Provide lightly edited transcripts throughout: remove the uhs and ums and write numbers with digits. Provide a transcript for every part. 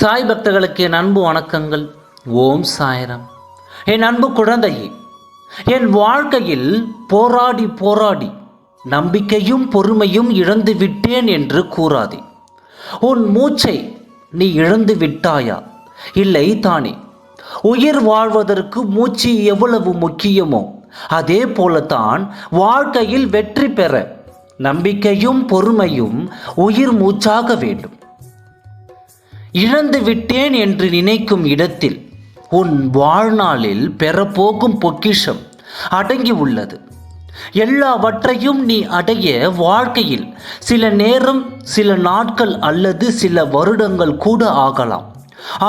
சாய் பக்தர்களுக்கு என் அன்பு வணக்கங்கள். ஓம் சாய்ராம். என் அன்பு குழந்தையே, என் வாழ்க்கையில் போராடி போராடி நம்பிக்கையும் பொறுமையும் இழந்து விட்டேன் என்று கூறாதே. உன் மூச்சை நீ இழந்து விட்டாயா? இல்லை தானே. உயிர் வாழ்வதற்கு மூச்சு எவ்வளவு முக்கியமோ அதே போலத்தான் வாழ்க்கையில் வெற்றி பெற நம்பிக்கையும் பொறுமையும் உயிர் மூச்சாக வேண்டும். இழந்து விட்டேன் என்று நினைக்கும் இடத்தில் உன் வாழ்நாளில் பெறப்போகும் பொக்கிஷம் அடங்கி உள்ளது. எல்லாவற்றையும் நீ அடைய வாழ்க்கையில் சில நேரம், சில நாட்கள் அல்லது சில வருடங்கள் கூட ஆகலாம்.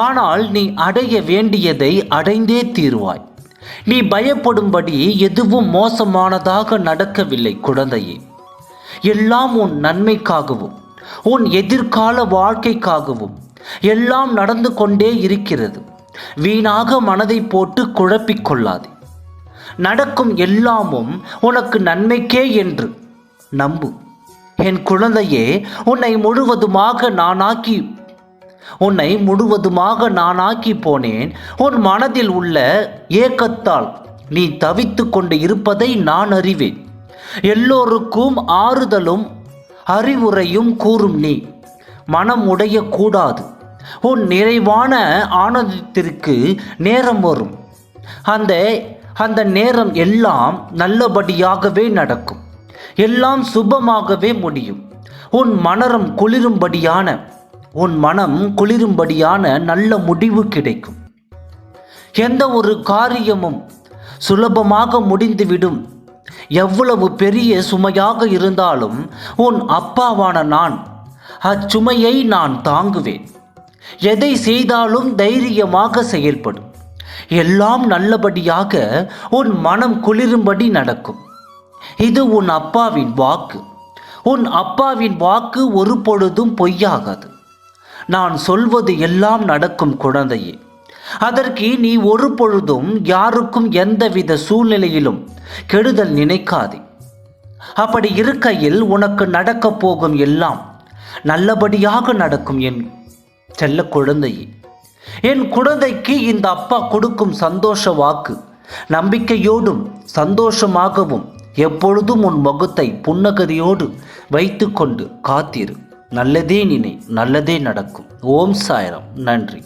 ஆனால் நீ அடைய வேண்டியதை அடைந்தே தீருவாய். நீ பயப்படும்படி எதுவும் மோசமானதாக நடக்கவில்லை குழந்தையே. எல்லாம் உன் நன்மைக்காகவும் உன் எதிர்கால வாழ்க்கைக்காகவும் எல்லாம் நடந்து கொண்டே இருக்கிறது. வீணாக மனதை போட்டு குழப்பிக் கொள்ளாதே. நடக்கும் எல்லாமும் உனக்கு நன்மைக்கே என்று நம்பு. என் குழந்தையே, உன்னை முழுவதுமாக நானாக்கி போனேன். உன் மனதில் உள்ள ஏக்கத்தால் நீ தவித்து கொண்டு இருப்பதை நான் அறிவேன். எல்லோருக்கும் ஆறுதலும் அறிவுரையும் கூறும் நீ மனம் உடையக்கூடாது. உன் நிறைவான ஆனந்தத்திற்கு நேரம் வரும். அந்த நேரம் எல்லாம் நல்லபடியாகவே நடக்கும். எல்லாம் சுபமாகவே முடியும். உன் மனம் குளிரும்படியான நல்ல முடிவு கிடைக்கும். எந்த ஒரு காரியமும் சுலபமாக முடிந்துவிடும். எவ்வளவு பெரிய சுமையாக இருந்தாலும் உன் அப்பாவான நான் அச்சுமையை நான் தாங்குவேன். எதை செய்தாலும் தைரியமாக செயல்படும். எல்லாம் நல்லபடியாக உன் மனம் குளிரும்படி நடக்கும். இது உன் அப்பாவின் வாக்கு. உன் அப்பாவின் வாக்கு ஒரு பொழுதும் பொய்யாகாது. நான் சொல்வது எல்லாம் நடக்கும் குழந்தையே. அதற்கு நீ ஒரு பொழுதும் யாருக்கும் எந்தவித சூழ்நிலையிலும் கெடுதல் நினைக்காதே. அப்படி இருக்கையில் உனக்கு நடக்கப் போகும் எல்லாம் நல்லபடியாக நடக்கும். என் செல்ல குழந்தையே, என் குழந்தைக்கு இந்த அப்பா கொடுக்கும் சந்தோஷ வாக்கு நம்பிக்கையோடும் சந்தோஷமாகவும் எப்பொழுதும் உன் முகத்தை புன்னகரியோடு வைத்து கொண்டு காத்திரு. நல்லதே நினை, நல்லதே நடக்கும். ஓம் சாய்ராம். நன்றி.